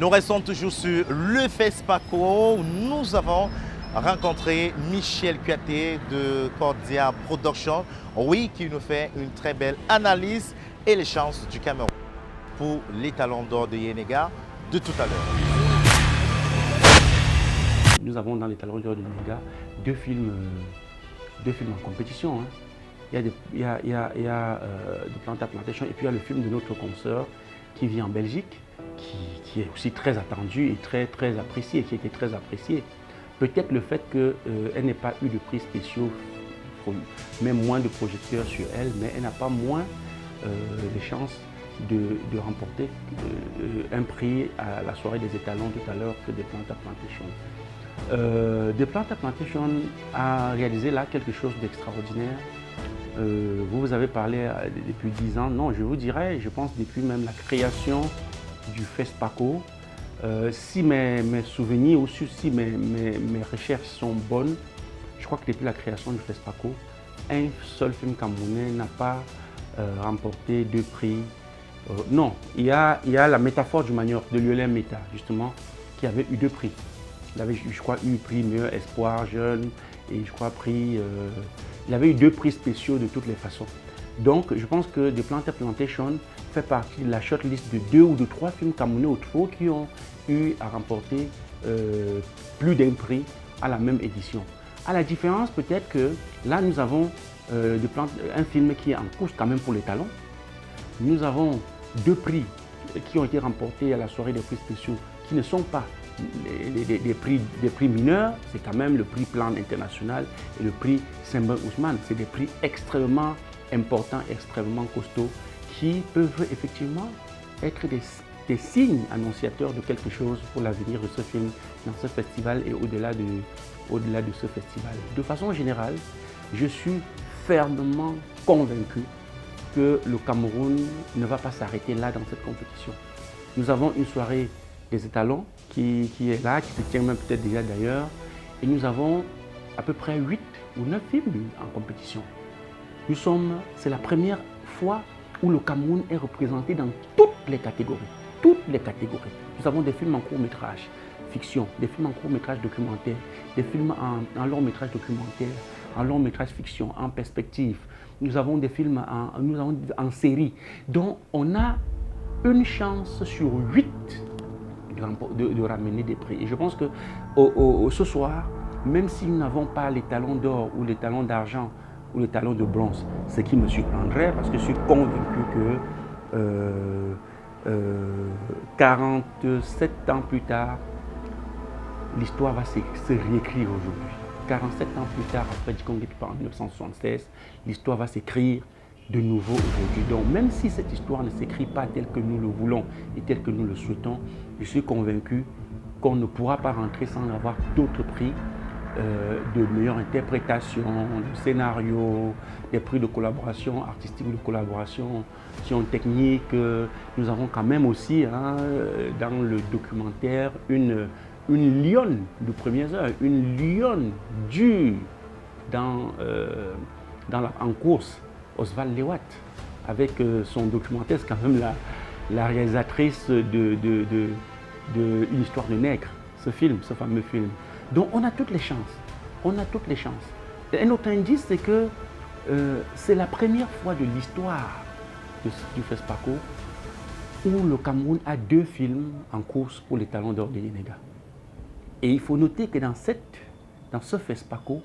Nous restons toujours sur le FESPACO. Nous avons rencontré Michel Kouyaté de Cordia Production, oui, qui nous fait une très belle analyse et les chances du Cameroun pour les talons d'or de Yenega de tout à l'heure. Nous avons dans les talons d'or de Yenega deux films en compétition. Hein. Il y a The Planta Plantation et puis il y a le film de notre consoeur qui vit en Belgique, qui est aussi très attendu et très apprécié, qui a été très apprécié. Peut-être le fait qu'elle n'ait pas eu de prix spéciaux, même moins de projecteurs sur elle, mais elle n'a pas moins les chances de remporter un prix à la soirée des étalons tout à l'heure que The Planta Plantation. The Planta Plantation a réalisé là quelque chose d'extraordinaire. Vous avez parlé depuis 10 ans, non, je vous dirais, je pense depuis même la création du FESPACO. Si mes souvenirs ou si mes recherches sont bonnes, je crois que depuis la création du FESPACO, un seul film camerounais n'a pas remporté 2 prix. Non, il y a la métaphore du Manioc de Lionel Meta, justement, qui avait eu 2 prix. Il avait, je crois, eu prix meilleur espoir jeune et je crois il avait eu 2 prix spéciaux de toutes les façons. Donc, je pense que The Planta Plantation fait partie de la shortlist de 2 ou de 3 films camerounais ou trop qui ont eu à remporter plus d'un prix à la même édition. À la différence, peut-être que là, nous avons un film qui est en course quand même pour les talons. Nous avons 2 prix qui ont été remportés à la soirée des prix spéciaux qui ne sont pas des prix mineurs, c'est quand même le prix Plan International et le prix Simba Ousmane. C'est des prix extrêmement importants, extrêmement costauds qui peuvent effectivement être des signes annonciateurs de quelque chose pour l'avenir de ce film dans ce festival et au-delà de ce festival. De façon générale, je suis fermement convaincu que le Cameroun ne va pas s'arrêter là dans cette compétition. Nous avons une soirée des étalons qui est là, qui se tient même peut-être déjà d'ailleurs, et nous avons à peu près 8 ou 9 films en compétition. C'est la première fois où le Cameroun est représenté dans toutes les catégories. Toutes les catégories. Nous avons des films en court-métrage, fiction, des films en court-métrage documentaire, des films en long-métrage documentaire, en long-métrage fiction, en perspective. Nous avons des films en série. Donc on a une chance sur 8 de ramener des prix. Et je pense que ce soir, même si nous n'avons pas les talons d'or ou les talons d'argent ou les talons de bronze, ce qui me surprendrait parce que je suis convaincu que 47 ans plus tard, l'histoire va se réécrire aujourd'hui. 47 ans plus tard, après Djikonguetpa en 1976, l'histoire va s'écrire de nouveau aujourd'hui. Donc même si cette histoire ne s'écrit pas telle que nous le voulons et telle que nous le souhaitons, je suis convaincu qu'on ne pourra pas rentrer sans avoir d'autres prix de meilleure interprétation, de scénario, des prix de collaboration artistique ou de collaboration technique. Nous avons quand même aussi dans le documentaire une lionne de premières heures, une lionne dure en course, Oswald Lewat, avec son documentaire, c'est quand même la réalisatrice de Une histoire de nègre, ce fameux film. Donc on a toutes les chances, on a toutes les chances. Et un autre indice, c'est que c'est la première fois de l'histoire du FESPACO où le Cameroun a 2 films en course pour les talons d'or de Yenega. Et il faut noter que dans ce FESPACO,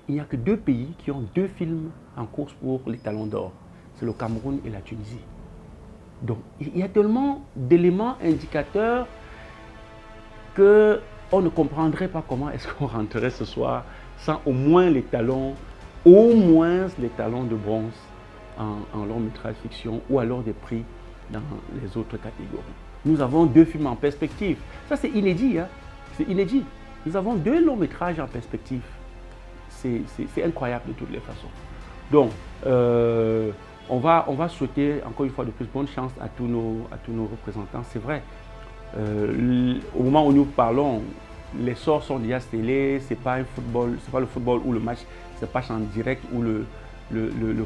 il n'y a que 2 pays qui ont 2 films en course pour les talons d'or. C'est le Cameroun et la Tunisie. Donc il y a tellement d'éléments indicateurs qu'on ne comprendrait pas comment est-ce qu'on rentrerait ce soir sans au moins les talons de bronze en long métrage fiction ou alors des prix dans les autres catégories. Nous avons 2 films en perspective. Ça c'est inédit, hein? C'est inédit. Nous avons 2 longs métrages en perspective. C'est incroyable de toutes les façons. Donc, on va souhaiter encore une fois de plus bonne chance à tous nos représentants. C'est vrai, au moment où nous parlons, les sorts sont déjà scellés. C'est pas le football où le match se passe en direct, où le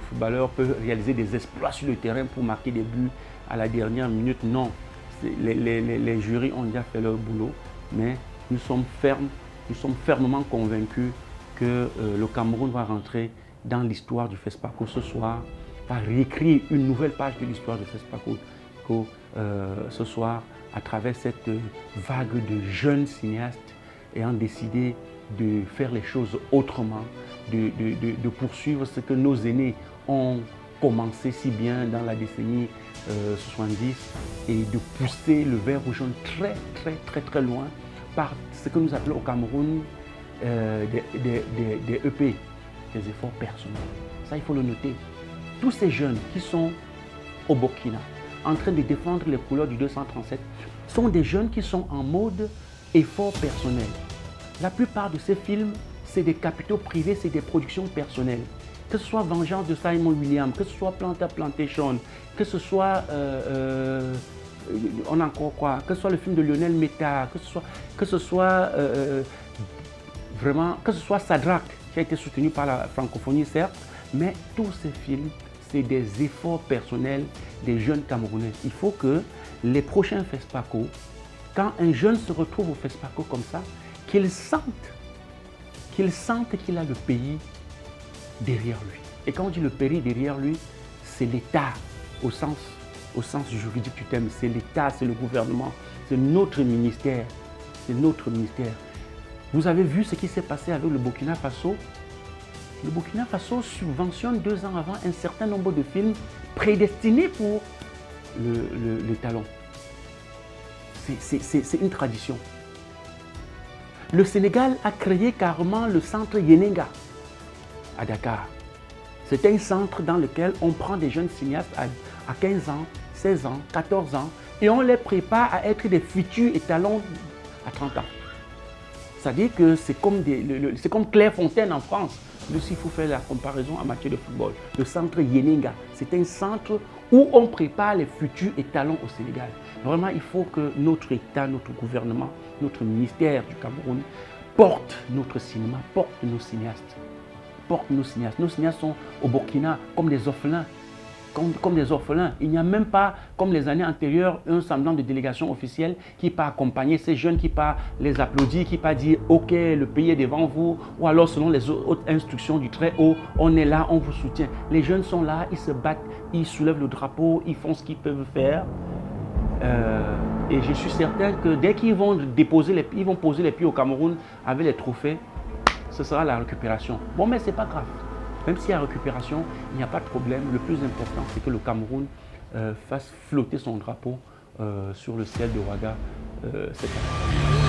footballeur peut réaliser des exploits sur le terrain pour marquer des buts à la dernière minute. Non, les jurys ont déjà fait leur boulot, mais nous sommes fermement convaincus que le Cameroun va rentrer dans l'histoire du FESPACO ce soir, va réécrire une nouvelle page de l'histoire du FESPACO ce soir à travers cette vague de jeunes cinéastes ayant décidé de faire les choses autrement, de poursuivre ce que nos aînés ont commencé si bien dans la décennie 70 et de pousser le vert ou jaune très loin par ce que nous appelons au Cameroun des EP, des efforts personnels. Ça, il faut le noter. Tous ces jeunes qui sont au Burkina en train de défendre les couleurs du 237 sont des jeunes qui sont en mode effort personnel. La plupart de ces films, c'est des capitaux privés, c'est des productions personnelles. Que ce soit Vengeance de Simon Williams, que ce soit Planta Plantation, que ce soit, on a encore quoi, que ce soit le film de Lionel Meta, que ce soit Sadrak, qui a été soutenu par la francophonie certes, mais tous ces films, c'est des efforts personnels des jeunes Camerounais. Il faut que les prochains FESPACO, quand un jeune se retrouve au FESPACO comme ça, qu'il sente qu'il a le pays derrière lui. Et quand on dit le pays derrière lui, c'est l'État au sens juridique du terme. C'est l'État, c'est le gouvernement, c'est notre ministère. C'est notre ministère. Vous avez vu ce qui s'est passé avec le Burkina Faso. Le Burkina Faso subventionne 2 ans avant un certain nombre de films prédestinés pour le talon. C'est une tradition. Le Sénégal a créé carrément le centre Yenenga à Dakar. C'est un centre dans lequel on prend des jeunes cinéastes à 15 ans, 16 ans, 14 ans et on les prépare à être des futurs étalons à 30 ans. C'est-à-dire que c'est comme Clairefontaine en France. S'il faut faire la comparaison en matière de football. Le centre Yenenga, c'est un centre où on prépare les futurs étalons au Sénégal. Vraiment, il faut que notre État, notre gouvernement, notre ministère du Cameroun porte notre cinéma, porte nos cinéastes. Porte nos cinéastes. Nos cinéastes sont au Burkina comme des orphelins. Comme des orphelins. Il n'y a même pas, comme les années antérieures, un semblant de délégation officielle qui peut accompagner ces jeunes, qui peut les applaudir, qui peut dire « Ok, le pays est devant vous » ou alors selon les autres instructions du très haut, on est là, on vous soutient. Les jeunes sont là, ils se battent, ils soulèvent le drapeau, ils font ce qu'ils peuvent faire. Et je suis certain que dès qu'ils vont poser les pieds au Cameroun avec les trophées, ce sera la récupération. Bon, mais ce n'est pas grave. Même s'il y a récupération, il n'y a pas de problème. Le plus important, c'est que le Cameroun fasse flotter son drapeau sur le ciel de Ouaga cette année.